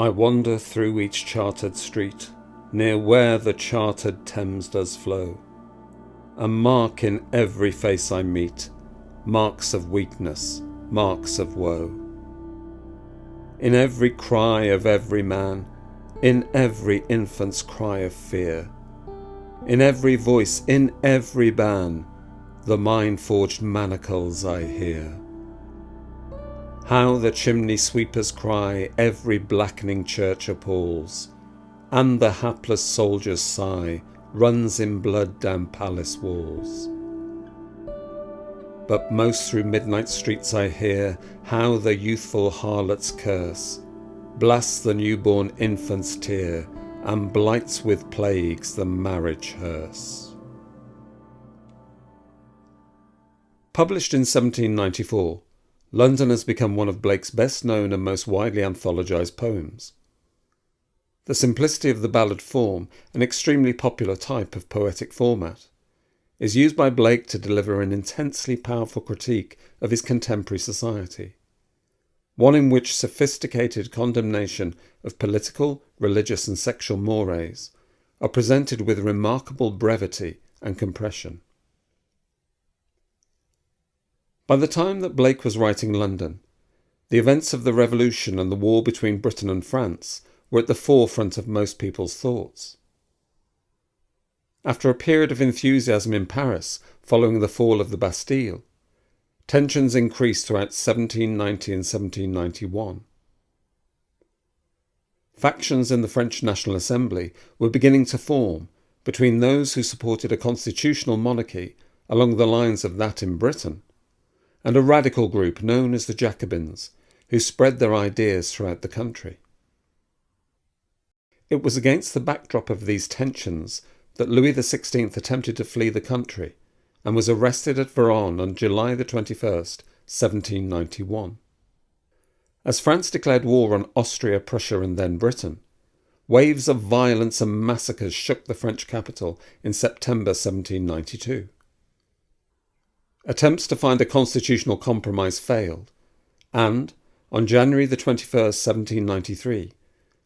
I wander through each chartered street, near where the chartered Thames does flow, and mark in every face I meet marks of weakness, marks of woe. In every cry of every man, in every infant's cry of fear, in every voice, in every ban, the mine-forged manacles I hear. How the chimney sweepers cry every blackening church appalls, and the hapless soldier's sigh runs in blood down palace walls. But most through midnight streets I hear how the youthful harlot's curse blasts the newborn infant's tear and blights with plagues the marriage hearse. Published in 1794, London has become one of Blake's best known and most widely anthologised poems. The simplicity of the ballad form, an extremely popular type of poetic format, is used by Blake to deliver an intensely powerful critique of his contemporary society, one in which sophisticated condemnation of political, religious and sexual mores are presented with remarkable brevity and compression. By the time that Blake was writing London, the events of the Revolution and the war between Britain and France were at the forefront of most people's thoughts. After a period of enthusiasm in Paris following the fall of the Bastille, tensions increased throughout 1790 and 1791. Factions in the French National Assembly were beginning to form between those who supported a constitutional monarchy along the lines of that in Britain, and a radical group known as the Jacobins, who spread their ideas throughout the country. It was against the backdrop of these tensions that Louis XVI attempted to flee the country and was arrested at Varennes on July 21st, 1791. As France declared war on Austria, Prussia and then Britain, waves of violence and massacres shook the French capital in September 1792. Attempts to find a constitutional compromise failed, and, on January 21st, 1793,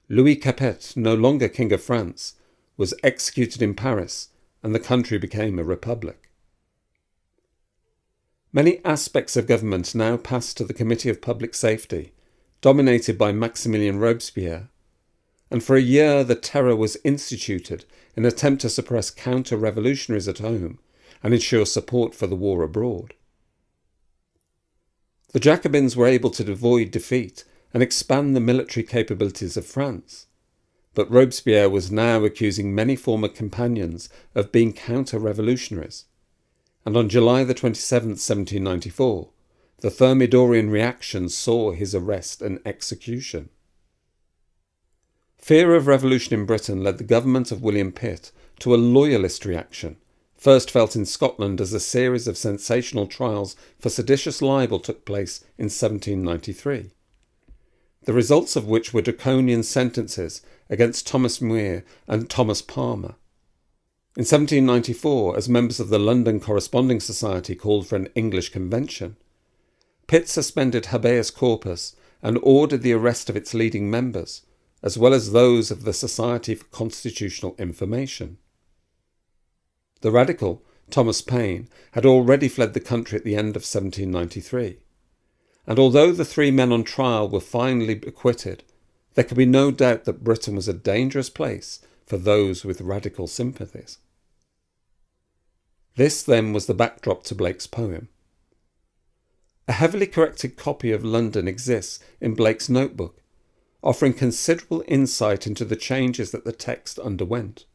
Louis Capet, no longer King of France, was executed in Paris and the country became a republic. Many aspects of government now passed to the Committee of Public Safety, dominated by Maximilien Robespierre, and for a year the Terror was instituted in an attempt to suppress counter-revolutionaries at home and ensure support for the war abroad. The Jacobins were able to avoid defeat and expand the military capabilities of France, but Robespierre was now accusing many former companions of being counter-revolutionaries, and on July 27th, 1794, the Thermidorian reaction saw his arrest and execution. Fear of revolution in Britain led the government of William Pitt to a loyalist reaction, first felt in Scotland as a series of sensational trials for seditious libel took place in 1793, the results of which were draconian sentences against Thomas Muir and Thomas Palmer. In 1794, as members of the London Corresponding Society called for an English convention, Pitt suspended habeas corpus and ordered the arrest of its leading members, as well as those of the Society for Constitutional Information. The radical, Thomas Paine, had already fled the country at the end of 1793, and although the three men on trial were finally acquitted, there can be no doubt that Britain was a dangerous place for those with radical sympathies. This, then, was the backdrop to Blake's poem. A heavily corrected copy of London exists in Blake's notebook, offering considerable insight into the changes that the text underwent.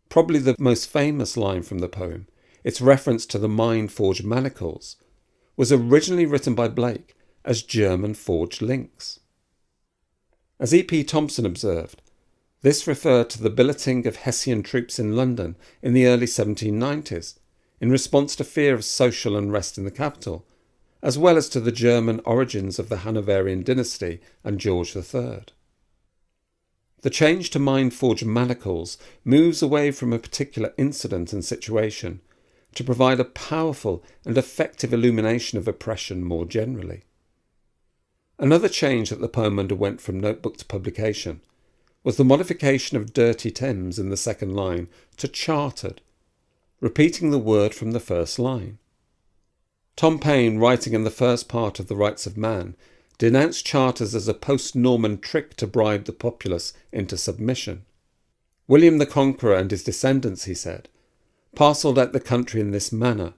Probably the most famous line from the poem, its reference to the mine-forged manacles, was originally written by Blake as German-forged links. As E.P. Thompson observed, this referred to the billeting of Hessian troops in London in the early 1790s, in response to fear of social unrest in the capital, as well as to the German origins of the Hanoverian dynasty and George III. The change to mine-forged manacles moves away from a particular incident and situation to provide a powerful and effective illumination of oppression more generally. Another change that the poem underwent from notebook to publication was the modification of Dirty Thames in the second line to chartered, repeating the word from the first line. Tom Paine, writing in the first part of The Rights of Man, denounced charters as a post-Norman trick to bribe the populace into submission. William the Conqueror and his descendants, he said, parcelled out the country in this manner,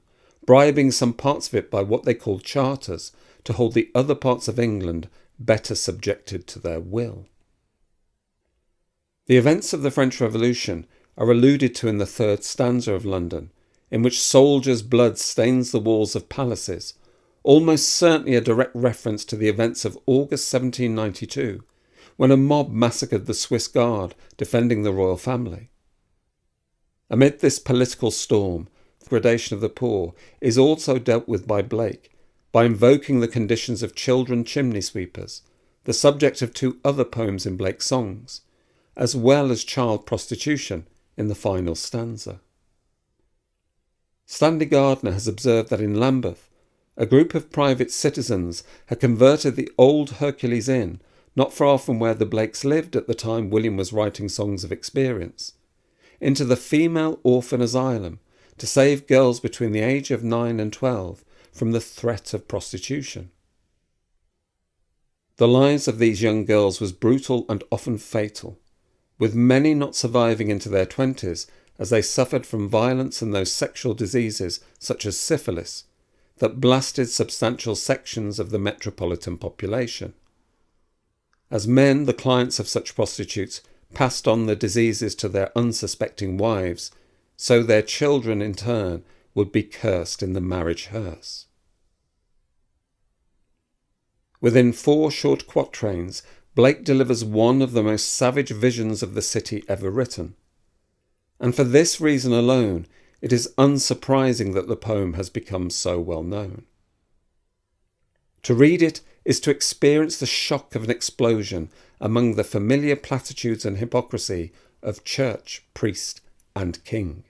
bribing some parts of it by what they called charters to hold the other parts of England better subjected to their will. The events of the French Revolution are alluded to in the third stanza of London, in which soldiers' blood stains the walls of palaces, almost certainly a direct reference to the events of August 1792, when a mob massacred the Swiss Guard defending the royal family. Amid this political storm, the degradation of the poor is also dealt with by Blake by invoking the conditions of children chimney sweepers, the subject of two other poems in Blake's songs, as well as child prostitution in the final stanza. Stanley Gardner has observed that in Lambeth, a group of private citizens had converted the old Hercules Inn, not far from where the Blakes lived at the time William was writing Songs of Experience, into the female orphan asylum to save girls between the age of 9 and 12 from the threat of prostitution. The lives of these young girls was brutal and often fatal, with many not surviving into their 20s as they suffered from violence and those sexual diseases such as syphilis that blasted substantial sections of the metropolitan population. As men, the clients of such prostitutes, passed on the diseases to their unsuspecting wives, so their children in turn would be cursed in the marriage hearse. Within 4 short quatrains, Blake delivers one of the most savage visions of the city ever written. And for this reason alone, it is unsurprising that the poem has become so well known. To read it is to experience the shock of an explosion among the familiar platitudes and hypocrisy of church, priest, and king.